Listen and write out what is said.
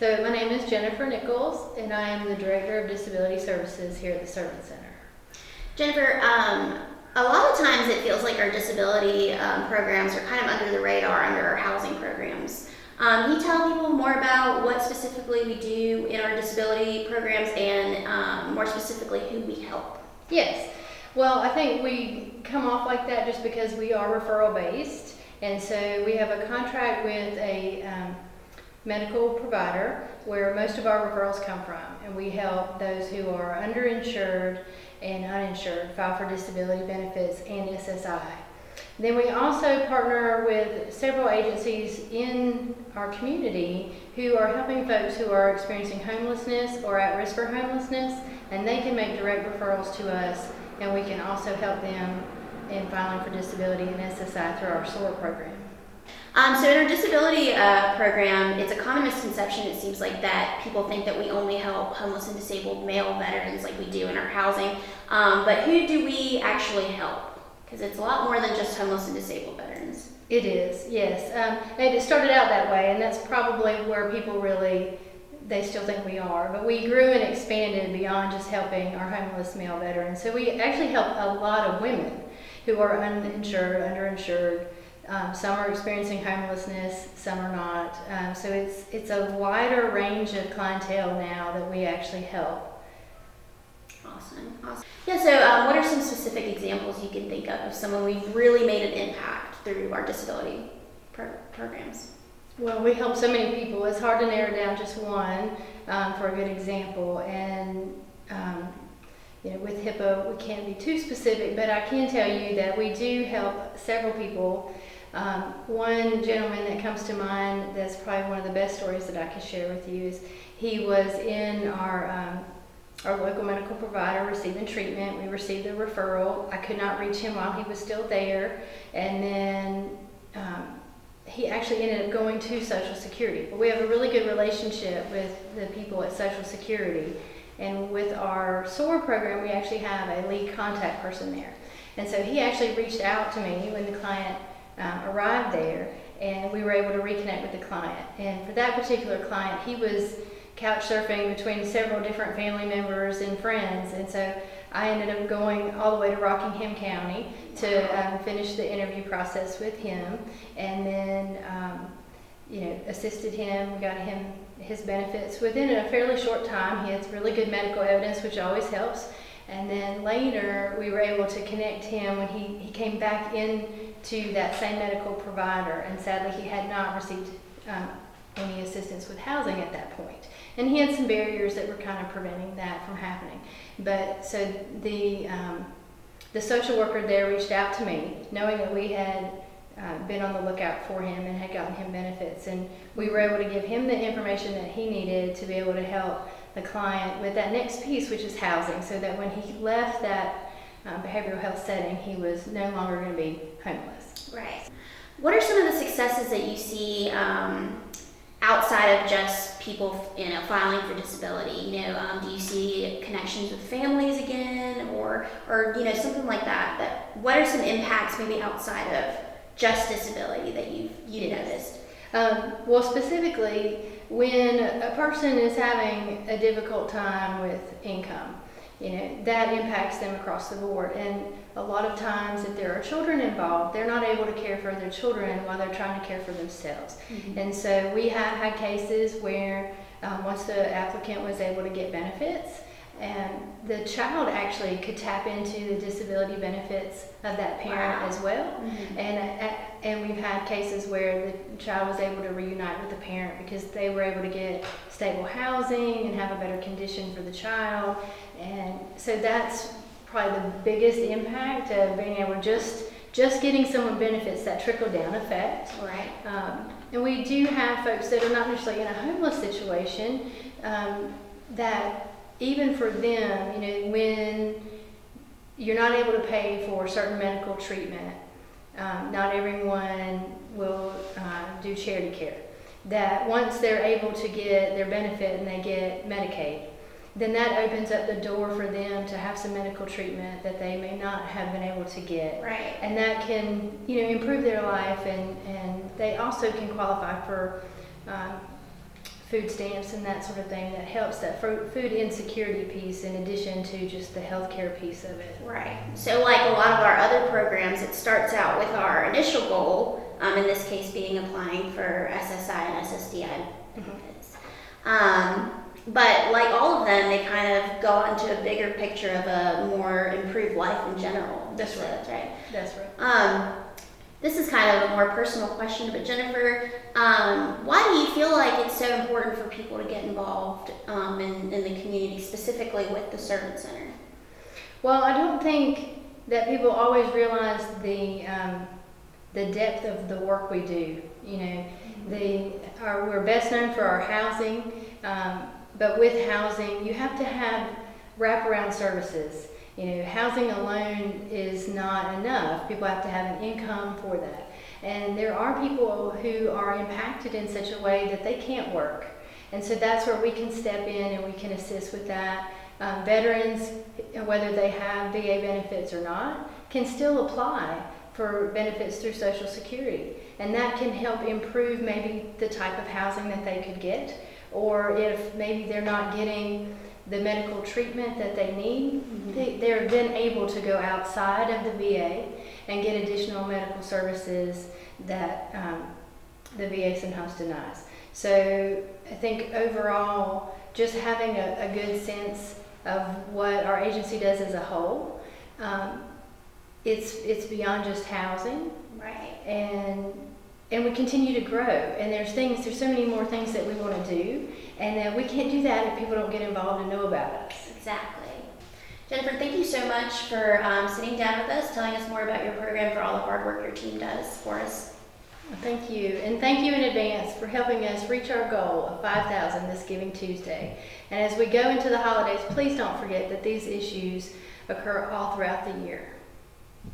So my name is Jennifer Nichols, and I am the Director of Disability Services here at the Service Center. Jennifer, a lot of times it feels like our disability programs are kind of under the radar under our housing programs. Can you tell people more about what specifically we do in our disability programs and more specifically who we help? Yes. Well, I think we come off like that just because we are referral based, and so we have a contract with a medical provider where most of our referrals come from, and we help those who are underinsured and uninsured file for disability benefits and SSI. Then we also partner with several agencies in our community who are helping folks who are experiencing homelessness or at risk for homelessness, and they can make direct referrals to us, and we can also help them in filing for disability and SSI through our SOAR program. So in our disability program, it's a common misconception, it seems like, that people think that we only help homeless and disabled male veterans like we do in our housing. But who do we actually help? Because it's a lot more than just homeless and disabled veterans. It is, yes. And it started out that way, and that's probably where people they still think we are. But we grew and expanded beyond just helping our homeless male veterans. So we actually help a lot of women who are uninsured, underinsured. Some are experiencing homelessness, some are not. So it's a wider range of clientele now that we actually help. Awesome. Yeah, so what are some specific examples you can think of someone we've really made an impact through our disability programs? Well, we help so many people. It's hard to narrow down just one for a good example. And with HIPAA, we can't be too specific, but I can tell you that we do help several people. One gentleman that comes to mind that's probably one of the best stories that I can share with you is he was in our local medical provider receiving treatment. We received a referral. I could not reach him while he was still there, and then he actually ended up going to Social Security. But we have a really good relationship with the people at Social Security, and with our SOAR program, we actually have a lead contact person there. And so he actually reached out to me when the client arrived there, and we were able to reconnect with the client. And for that particular client, he was couch surfing between several different family members and friends, and so I ended up going all the way to Rockingham County to finish the interview process with him, and then assisted him. We got him his benefits within a fairly short time. He has really good medical evidence, which always helps. And then later we were able to connect him when he came back in to that same medical provider, and sadly he had not received any assistance with housing at that point. And he had some barriers that were kind of preventing that from happening. But so the social worker there reached out to me, knowing that we had been on the lookout for him and had gotten him benefits, and we were able to give him the information that he needed to be able to help the client with that next piece, which is housing, so that when he left that behavioral health setting, he was no longer going to be homeless. Right. What are some of the successes that you see outside of just people, filing for disability? Do you see connections with families again, or something like that? What are some impacts maybe outside of just disability that you noticed? Well, specifically, when a person is having a difficult time with income, that impacts them across the board. And a lot of times, if there are children involved, they're not able to care for their children while they're trying to care for themselves. Mm-hmm. And so we have had cases where once the applicant was able to get benefits, and the child actually could tap into the disability benefits of that parent. Wow. As well. Mm-hmm. And we've had cases where the child was able to reunite with the parent because they were able to get stable housing and have a better condition for the child. And so that's probably the biggest impact of being able to just getting someone benefits, that trickle down effect. Right. And we do have folks that are not necessarily in a homeless situation, that even for them, when you're not able to pay for certain medical treatment, not everyone will do charity care. That once they're able to get their benefit and they get Medicaid, then that opens up the door for them to have some medical treatment that they may not have been able to get. Right. And that can, improve their life, and they also can qualify for food stamps and that sort of thing that helps that food insecurity piece in addition to just the healthcare piece of it. Right. So like a lot of our other programs, it starts out with our initial goal, in this case being applying for SSI and SSDI benefits. But like all of them, they kind of go on to a bigger picture of a more improved life in general. That's right. Right. That's right. This is kind of a more personal question, but Jennifer, why do you feel like it's so important for people to get involved in the community, specifically with the Servant Center? Well, I don't think that people always realize the depth of the work we do. You know, we're best known for our housing, but with housing, you have to have wraparound services. You know, housing alone is not enough. People have to have an income for that. And there are people who are impacted in such a way that they can't work. And so that's where we can step in and we can assist with that. Veterans, whether they have VA benefits or not, can still apply for benefits through Social Security. And that can help improve maybe the type of housing that they could get, or if maybe they're not getting the medical treatment that they need, they're then able to go outside of the VA and get additional medical services that the VA sometimes denies. So I think overall, just having a good sense of what our agency does as a whole, it's beyond just housing. Right. And we continue to grow, and there's so many more things that we want to do, and we can't do that if people don't get involved and know about us. Exactly. Jennifer, thank you so much for sitting down with us, telling us more about your program, for all the hard work your team does for us. Well, thank you, and thank you in advance for helping us reach our goal of 5,000 this Giving Tuesday. And as we go into the holidays, please don't forget that these issues occur all throughout the year.